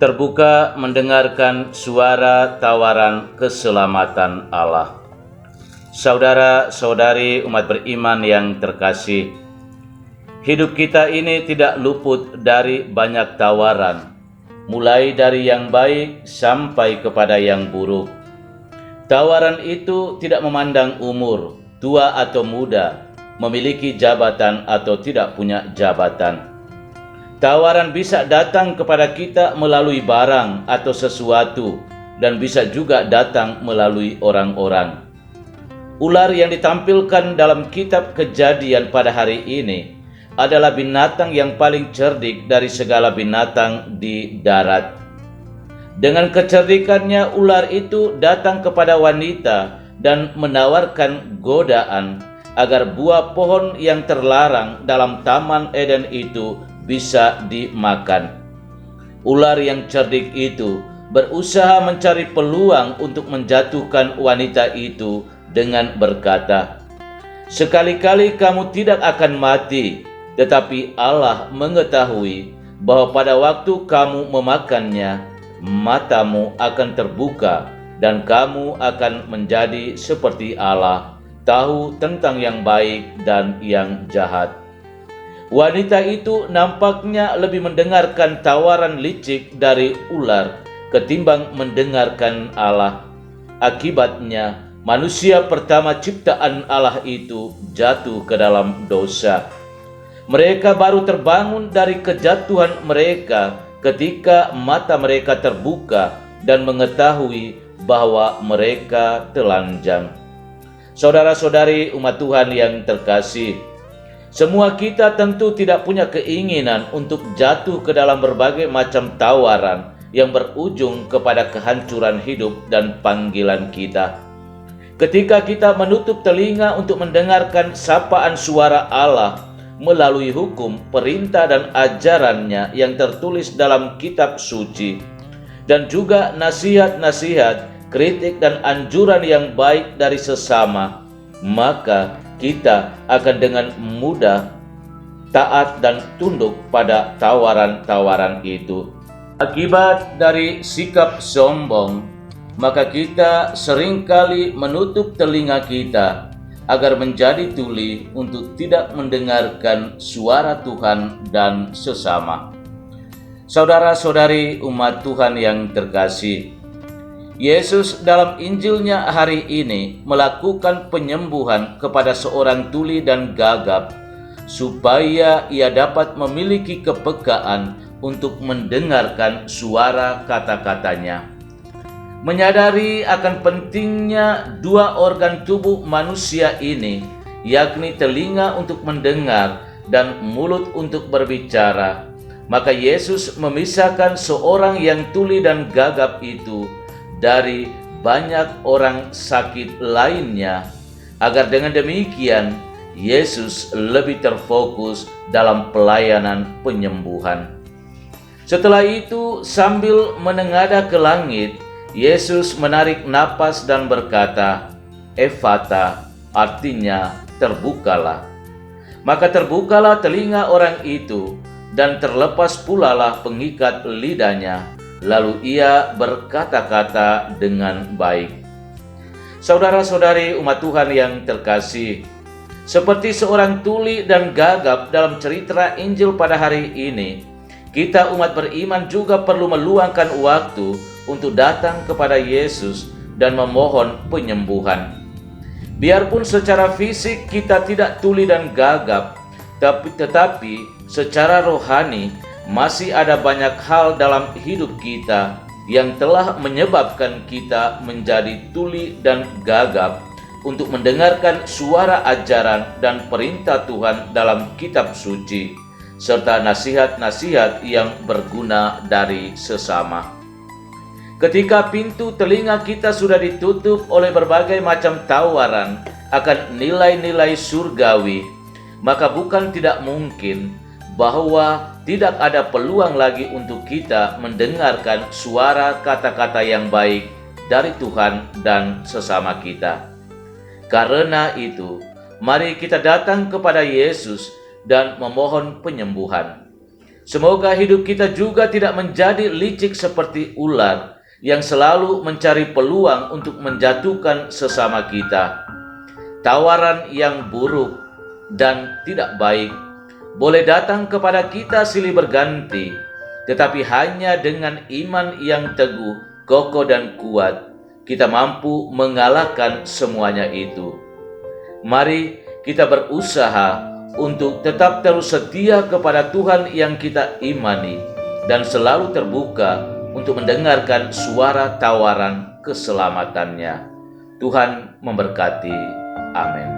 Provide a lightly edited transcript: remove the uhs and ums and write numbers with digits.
terbuka mendengarkan suara tawaran keselamatan Allah. Saudara-saudari umat beriman yang terkasih, hidup kita ini tidak luput dari banyak tawaran, mulai dari yang baik sampai kepada yang buruk. Tawaran itu tidak memandang umur, tua atau muda, memiliki jabatan atau tidak punya jabatan. Tawaran bisa datang kepada kita melalui barang atau sesuatu, dan bisa juga datang melalui orang-orang. Ular yang ditampilkan dalam kitab Kejadian pada hari ini adalah binatang yang paling cerdik dari segala binatang di darat. Dengan kecerdikannya, ular itu datang kepada wanita dan menawarkan godaan agar buah pohon yang terlarang dalam Taman Eden itu bisa dimakan. Ular yang cerdik itu berusaha mencari peluang untuk menjatuhkan wanita itu dengan berkata, "Sekali-kali kamu tidak akan mati, tetapi Allah mengetahui bahwa pada waktu kamu memakannya, matamu akan terbuka dan kamu akan menjadi seperti Allah, tahu tentang yang baik dan yang jahat." Wanita itu nampaknya lebih mendengarkan tawaran licik dari ular ketimbang mendengarkan Allah. Akibatnya, manusia pertama ciptaan Allah itu jatuh ke dalam dosa. Mereka baru terbangun dari kejatuhan mereka ketika mata mereka terbuka dan mengetahui bahwa mereka telanjang. Saudara-saudari umat Tuhan yang terkasih, semua kita tentu tidak punya keinginan untuk jatuh ke dalam berbagai macam tawaran yang berujung kepada kehancuran hidup dan panggilan kita. Ketika kita menutup telinga untuk mendengarkan sapaan suara Allah melalui hukum, perintah dan ajarannya yang tertulis dalam kitab suci, dan juga nasihat-nasihat, kritik dan anjuran yang baik dari sesama, maka kita akan dengan mudah taat dan tunduk pada tawaran-tawaran itu. Akibat dari sikap sombong, maka kita seringkali menutup telinga kita agar menjadi tuli untuk tidak mendengarkan suara Tuhan dan sesama. Saudara-saudari umat Tuhan yang terkasih, Yesus dalam Injilnya hari ini melakukan penyembuhan kepada seorang tuli dan gagap supaya ia dapat memiliki kepekaan untuk mendengarkan suara kata-katanya. Menyadari akan pentingnya dua organ tubuh manusia ini, yakni telinga untuk mendengar dan mulut untuk berbicara, maka Yesus memisahkan seorang yang tuli dan gagap itu dari banyak orang sakit lainnya, agar dengan demikian Yesus lebih terfokus dalam pelayanan penyembuhan. Setelah itu, sambil menengadah ke langit, Yesus menarik napas dan berkata, "Ephata," artinya terbukalah. Maka terbukalah telinga orang itu, dan terlepas pulalah pengikat lidahnya. Lalu ia berkata-kata dengan baik. Saudara-saudari umat Tuhan yang terkasih, seperti seorang tuli dan gagap dalam cerita Injil pada hari ini, kita umat beriman juga perlu meluangkan waktu untuk datang kepada Yesus dan memohon penyembuhan. Biarpun secara fisik kita tidak tuli dan gagap, tetapi secara rohani masih ada banyak hal dalam hidup kita yang telah menyebabkan kita menjadi tuli dan gagap untuk mendengarkan suara ajaran dan perintah Tuhan dalam kitab suci, serta nasihat-nasihat yang berguna dari sesama. Ketika pintu telinga kita sudah ditutup oleh berbagai macam tawaran akan nilai-nilai surgawi, maka bukan tidak mungkin bahwa tidak ada peluang lagi untuk kita mendengarkan suara kata-kata yang baik dari Tuhan dan sesama kita. Karena itu, mari kita datang kepada Yesus dan memohon penyembuhan. Semoga hidup kita juga tidak menjadi licik seperti ular yang selalu mencari peluang untuk menjatuhkan sesama kita. Tawaran yang buruk dan tidak baik boleh datang kepada kita silih berganti, tetapi hanya dengan iman yang teguh, kokoh dan kuat, kita mampu mengalahkan semuanya itu. Mari kita berusaha untuk tetap terus setia kepada Tuhan yang kita imani dan selalu terbuka untuk mendengarkan suara tawaran keselamatannya. Tuhan memberkati. Amin.